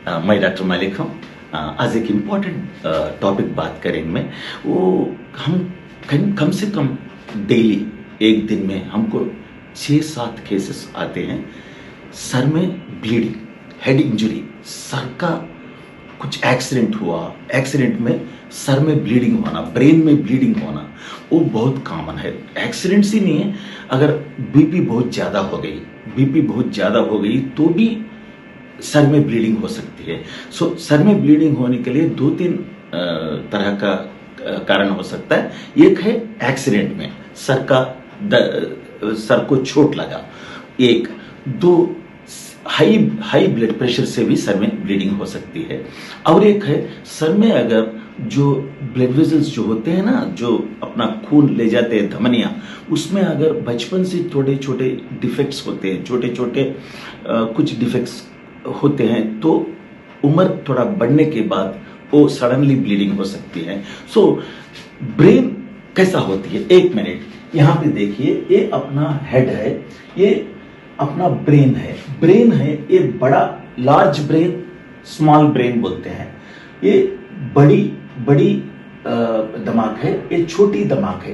मैं डॉक्टर मालिक हूँ। आज एक इम्पॉर्टेंट टॉपिक बात करेंगे मैं। वो हम कम से कम डेली एक दिन में हमको 6-7 केसेस आते हैं। सर में ब्लीडिंग, हेड इंजरी, सर का कुछ एक्सीडेंट हुआ, एक्सीडेंट में सर में ब्लीडिंग होना, ब्रेन में ब्लीडिंग होना, वो बहुत कॉमन है। एक्सीडेंट्स ही नहीं है, अगर बीपी बहुत ज़्यादा हो गई तो भी सर में ब्लीडिंग हो सकती है। सर में ब्लीडिंग होने के लिए 2-3 तरह का कारण हो सकता है। एक है एक्सीडेंट में सर को चोट लगा, एक दो हाई ब्लड प्रेशर से भी सर में ब्लीडिंग हो सकती है, और एक है सर में अगर जो ब्लड वेसल्स जो होते हैं ना, जो अपना खून ले जाते हैं धमनियां, उसमें अगर बचपन से छोटे छोटे डिफेक्ट्स होते हैं, छोटे कुछ डिफेक्ट्स होते हैं, तो उम्र थोड़ा बढ़ने के बाद वो सडनली ब्लीडिंग हो सकती है। ब्रेन कैसा होती है, 1 मिनट यहाँ पे देखिए, ये अपना हेड है, ये अपना ब्रेन है। ये बड़ा लार्ज ब्रेन, स्मॉल ब्रेन बोलते हैं। ये बड़ी दिमाग है, ये छोटी दिमाग है,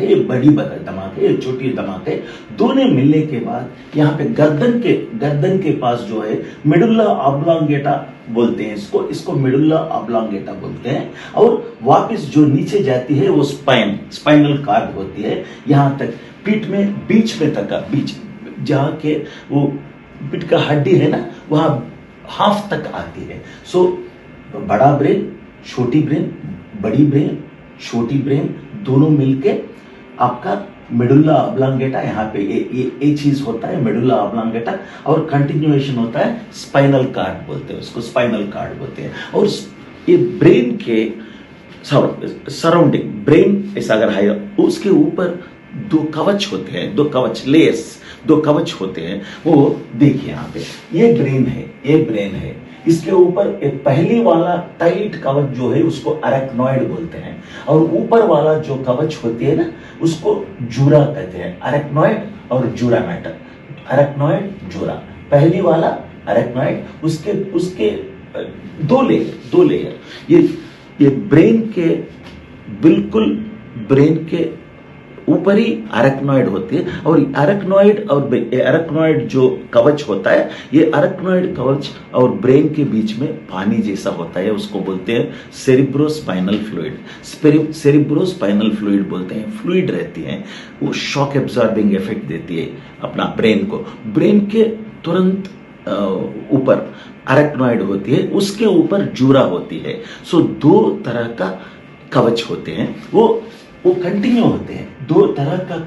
ये बड़ी दिमाग है, ये छोटी दिमाग है। दोनों मिलने के बाद यहाँ पे गर्दन के पास जो है मेडुल्ला ऑब्लोंगेटा बोलते हैं, इसको मेडुल्ला ऑब्लोंगेटा बोलते हैं। और वापस जो नीचे जाती है वो स्पाइनल कॉर्ड होती है, यहाँ तक पीठ में बीच जहाँ के वो पीठ का हड्डी है ना, वहाँ हाफ तक आती है। बड़ा ब्रेन, छोटी ब्रेन, बड़ी ब्रेन, छोटी ब्रेन, दोनों मिलके आपका मेडुल्ला ऑब्लोंगेटा, यहाँ पे ये चीज होता है मेडुल्ला ऑब्लोंगेटा, और कंटिन्यूएशन होता है स्पाइनल कॉर्ड बोलते हैं, उसको स्पाइनल कॉर्ड बोलते हैं। और ये ब्रेन के सराउंडिंग, ब्रेन ऐसा अगर है, उसके ऊपर 2 कवच होते हैं, 2 कवच होते हैं। वो देखिए यहाँ पे ये ब्रेन है, इसके ऊपर एक पहली वाला टाइट कवच जो है उसको अरेक्नॉइड बोलते हैं, और ऊपर वाला जो कवच होती है ना, उसको जूरा कहते हैं। अरेक्नॉइड और जूरा मैटर, अरेक्नॉइड जूरा, पहली वाला अरेक्नॉइड, उसके 2 लेयर। ये ब्रेन के बिल्कुल ब्रेन के ऊपर ही अरेक्नॉइड होती है। और अरेक्नॉइड जो कवच होता है, ये अरेक्नॉइड कवच और ब्रेन के बीच में पानी जैसा होता है, उसको बोलते हैं सेरिब्रोस्पाइनल फ्लूइड बोलते हैं। फ्लूइड रहती है, वो शॉक एब्जॉर्बिंग इफेक्ट देती है अपना ब्रेन को। ब्रेन के तुरंत ऊपर अरेक्नॉइड होती है, उसके ऊपर जूरा होती है। 2 तरह का कवच होते हैं, वो कंटिन्यू होते हैं। 2 तरह का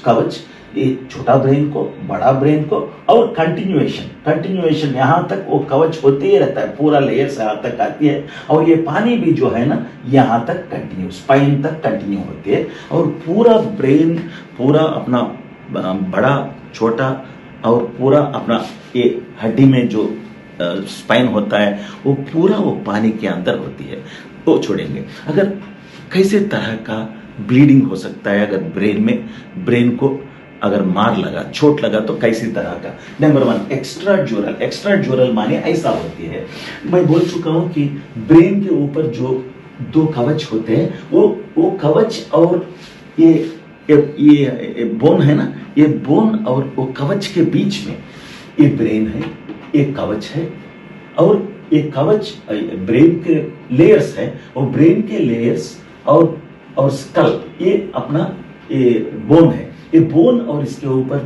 कवच, ये छोटा ब्रेन को, बड़ा ब्रेन को, और कंटिन्यूएशन यहाँ तक वो कवच होते ही रहता है, पूरा लेयर से यहाँ तक आती है। और ये पानी भी जो है ना, यहाँ तक कंटिन्यू, स्पाइन तक कंटिन्यू होती है। और पूरा ब्रेन, पूरा अपना बड़ा छोटा, और पूरा अपना ये हड्डी में जो स्पाइन होता है, वो पूरा वो पानी के अंदर होती है। वो छोड़ेंगे, अगर कैसे तरह का ब्लीडिंग हो सकता है, अगर ब्रेन को अगर मार लगा, चोट लगा, तो कैसी तरह का। नंबर 1, एक्स्ट्राड्यूरल माने ऐसा होती है, मैं बोल चुका हूं कि ब्रेन के ऊपर जो 2 कवच होते हैं, वो कवच और ये बोन है ना, ये बोन और वो कवच के बीच में ये ब्रेन है, एक कवच है, और एक कवच ब्रेन के लेयर्स है, और ब्रेन के लेयर्स और स्कल, ये अपना ये बोन है। ये बोन और इसके ऊपर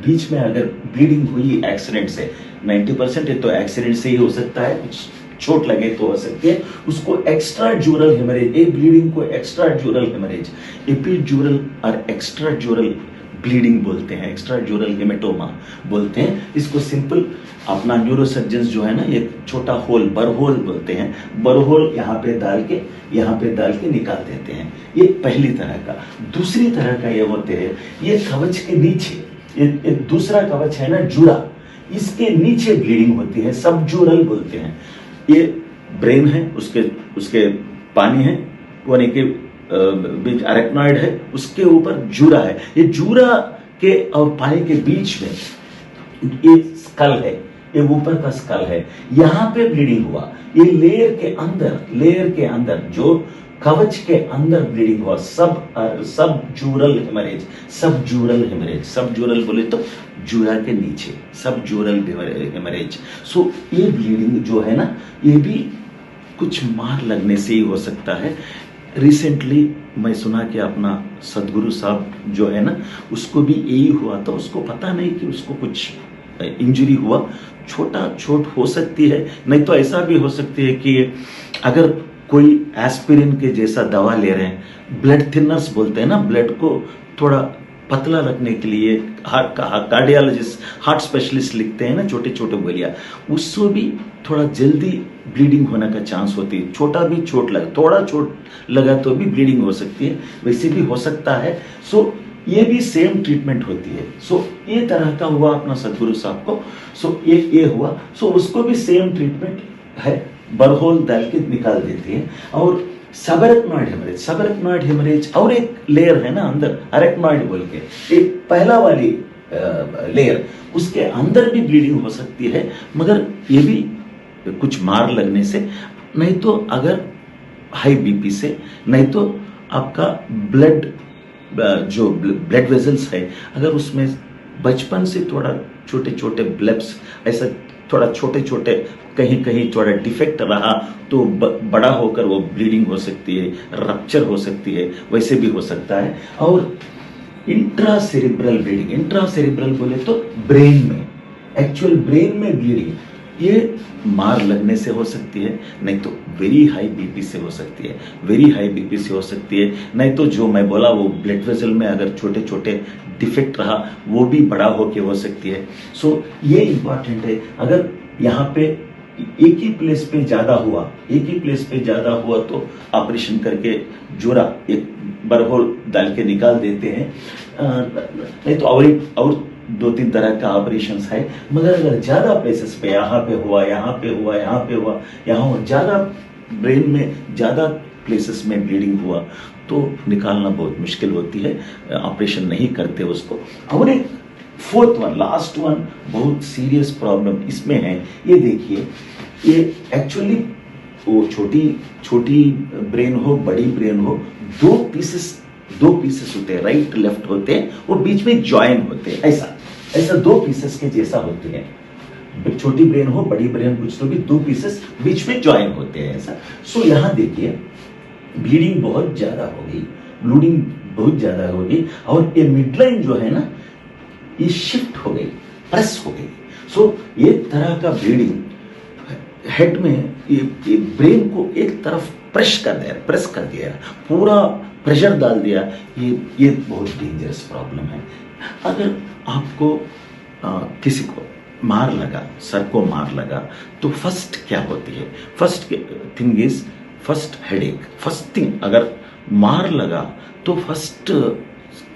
बीच में अगर ब्लीडिंग हुई एक्सीडेंट से, 90% ये तो एक्सीडेंट से ही हो सकता है, कुछ चोट लगे तो हो सकती है, उसको एक्स्ट्राड्यूरल हेमरेज, ये ब्लीडिंग को एक्स्ट्राड्यूरल हेमरेज, एपिड्यूरल और एक्स्ट्राड्यूरल ब्लीडिंग बोलते हैं, एक्स्ट्राड्यूरल हेमेटोमा बोलते हैं। इसको सिंपल अपना न्यूरोसर्जन्स जो है ना, एक छोटा होल, बरहोल बोलते हैं, बरहोल यहाँ पे डाल के निकाल देते हैं। ये पहली तरह का। दूसरी तरह का ये होते हैं, ये कवच के नीचे, ये दूसरा कवच है ना जूरा, इसके नीचे ब्लीडिंग होती है, सबजूरल बोलते हैं। ये ब्रेन है, उसके पानी है, कोने के बीच अरेक्नॉइड है, उसके ऊपर जूरा है। ये जूरा के और पानी के बीच में ये स्कल है, ये ऊपर का स्कल है, यहां पे ब्लीडिंग हुआ, ये लेयर के अंदर जो कवच के अंदर ब्लीडिंग हुआ, सब जूरल हेमरेज, सब जूरल बोले तो जूरा के नीचे, सब जूरल हेमरेज। सो ये ब्लीडिंग जो है ना, ये भी कुछ मार लगने से ही हो सकता है। रिसेंटली मैं सुना कि अपना सदगुरु साहब जो है ना, उसको भी यही हुआ था, उसको पता नहीं कि उसको कुछ इंजरी हुआ, छोटा चोट हो सकती है, नहीं तो ऐसा भी हो सकती है कि अगर कोई एस्पिरिन के जैसा दवा ले रहे हैं, ब्लड थिनर्स बोलते हैं ना, ब्लड को थोड़ा पतला रखने के लिए कार्डियोलॉजिस्ट, हार्ट स्पेशलिस्ट लिखते हैं ना छोटे छोटे गोलियां, उससे भी थोड़ा जल्दी ब्लीडिंग होने का चांस होती है। थोड़ा चोट लगा तो भी ब्लीडिंग हो सकती है, वैसे भी हो सकता है। सो ये भी सेम ट्रीटमेंट होती है। सो ये तरह का हुआ अपना सदगुरु साहब को। सो ये हुआ, सो उसको भी सेम ट्रीटमेंट है, बरहोल डाल के निकाल देते हैं। और सबरेक्नॉइड हेमरेज और एक लेयर है ना अंदर, अरेक्नॉइड बोल के, एक पहला वाली लेयर, उसके अंदर भी ब्लीडिंग हो सकती है, मगर ये भी कुछ मार लगने से, नहीं तो अगर हाई बीपी से, नहीं तो आपका जो ब्लड वेजल्स है, अगर उसमें बचपन से थोड़ा छोटे छोटे ब्लेब्स, ऐसा थोड़ा छोटे छोटे कहीं कहीं थोड़ा डिफेक्ट रहा तो बड़ा होकर वो ब्लीडिंग हो सकती है, रप्चर हो सकती है, वैसे भी हो सकता है। और इंट्रासेरिब्रल ब्लीडिंग, इंट्रासेरिब्रल बोले तो ब्रेन में, एक्चुअल ब्रेन में ब्लीडिंग, ये मार लगने से हो सकती है, नहीं तो वेरी हाई बीपी से हो सकती है, नहीं तो जो मैं बोला वो ब्लड वेसल में अगर छोटे छोटे डिफेक्ट रहा वो भी बड़ा होके हो सकती है। सो ये इंपॉर्टेंट है। अगर यहाँ पे एक ही प्लेस पे ज्यादा हुआ तो ऑपरेशन करके जोड़ा एक बरहोल डाल के निकाल देते हैं, नहीं तो और 2-3 तरह का ऑपरेशन है। मगर अगर ज्यादा प्लेसेस पे, यहाँ पे हुआ, ज्यादा ब्रेन में ज्यादा प्लेसेस में ब्लीडिंग हुआ तो निकालना बहुत मुश्किल होती है, ऑपरेशन नहीं करते उसको। और एक फोर्थ वन, लास्ट वन, बहुत सीरियस प्रॉब्लम इसमें है। ये देखिए, ये एक्चुअली वो छोटी ब्रेन हो, बड़ी ब्रेन हो, दो पीसेस होते हैं, राइट लेफ्ट होते हैं, वो बीच में ज्वाइन होते हैं, ऐसा 2 पीसेस के जैसा होते हैं। छोटी ब्रेन हो, बड़ी ब्रेन, कुछ तो भी 2 पीसेस बीच में ज्वाइन होते हैं ऐसा। सो यहां देखिए, ब्लीडिंग बहुत ज्यादा हो गई, और ये मिडलाइन जो है ना, ये शिफ्ट हो गई, प्रेस हो गई। सो ये तरह का ब्लीडिंग हेड में, ये ब्रेन को एक तरफ प्रेस कर दिया, पूरा प्रेशर डाल दिया। ये बहुत डेंजरस प्रॉब्लम है। अगर आपको किसी को मार लगा, सर को मार लगा, तो फर्स्ट क्या होती है? फर्स्ट हेडेक, फर्स्ट थिंग, अगर मार लगा तो फर्स्ट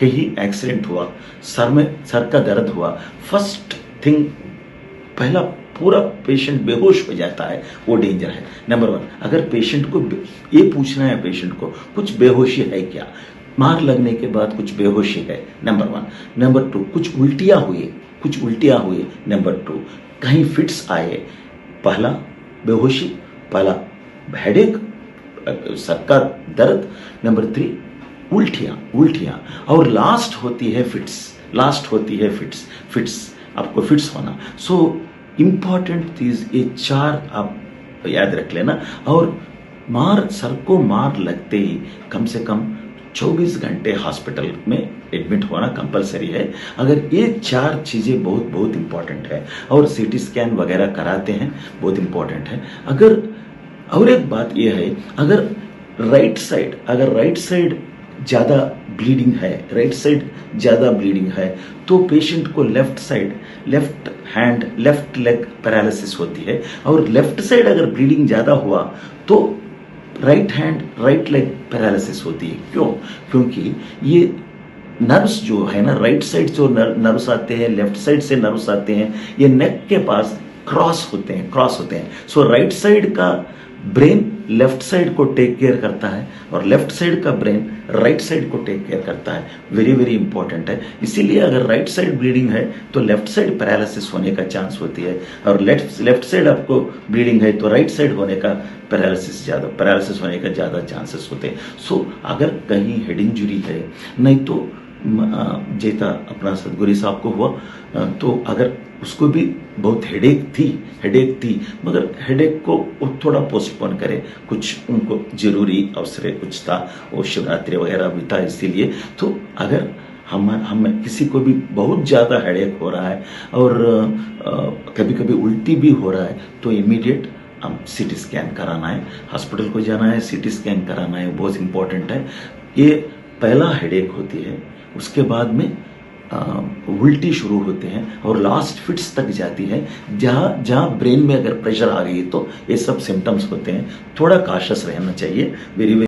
कहीं एक्सीडेंट हुआ, सर का दर्द हुआ, फर्स्ट थिंग पहला पूरा पेशेंट बेहोश हो जाता है, वो डेंजर है। नंबर 1, अगर पेशेंट को ये पूछना है, पेशेंट को कुछ बेहोशी है क्या, मार लगने के बाद कुछ बेहोशी है, नंबर 1। नंबर 2, कुछ उल्टियां हुई, नंबर 2, कहीं फिट्स आए, पहला बेहोशी, पहला हेडेक, सर का दर्द, नंबर 3 उल्टियां, और लास्ट होती है फिट्स, आपको फिट्स होना। सो इंपॉर्टेंट चीज ये 4 आप याद रख लेना। और सर को मार लगते ही कम से कम 24 घंटे हॉस्पिटल में एडमिट होना कंपलसरी है। अगर ये 4 चीजें बहुत इंपॉर्टेंट है, और सीटी स्कैन वगैरह कराते हैं, बहुत इंपॉर्टेंट है। अगर और एक बात यह है, अगर राइट साइड ज्यादा ब्लीडिंग है, तो पेशेंट को लेफ्ट लेग पैरालिसिस होती है। और लेफ्ट साइड अगर ब्लीडिंग ज्यादा हुआ तो राइट लेग पैरालिसिस होती है। क्यों? क्योंकि ये नर्व्स जो है ना, राइट साइड जो नर्व्स आते हैं, लेफ्ट साइड से नर्व्स आते हैं, ये नेक के पास क्रॉस होते हैं। सो राइट साइड का ब्रेन लेफ्ट साइड को टेक केयर करता है और लेफ्ट साइड का ब्रेन राइट साइड को टेक केयर करता है। वेरी वेरी इंपॉर्टेंट है। इसीलिए अगर राइट साइड ब्लीडिंग है तो लेफ्ट साइड पैरालिसिस होने का चांस होती है, और लेफ्ट साइड आपको ब्लीडिंग है तो राइट साइड होने का पैरालिसिस होने का ज़्यादा चांसेस होते हैं। सो अगर कहीं हेड इंजुरी है, नहीं तो जेता अपना सदगुरी साहब को हुआ, तो अगर उसको भी बहुत हेडेक थी मगर हेडेक को वो थोड़ा पोस्टपोन करे, कुछ उनको जरूरी अवसर कुछ था, वो शिवरात्रि वगैरह भी था, इसीलिए। तो अगर हम किसी को भी बहुत ज़्यादा हेडेक हो रहा है और कभी कभी उल्टी भी हो रहा है तो इमीडिएट हम सीटी स्कैन कराना है, हॉस्पिटल को जाना है, सीटी स्कैन कराना है, बहुत इंपॉर्टेंट है। ये पहला हेडेक होती है, उसके बाद में उल्टी शुरू होते हैं और लास्ट फिट्स तक जाती है, जहाँ ब्रेन में अगर प्रेशर आ गई तो ये सब सिम्टम्स होते हैं। थोड़ा काशियस रहना चाहिए। वेरी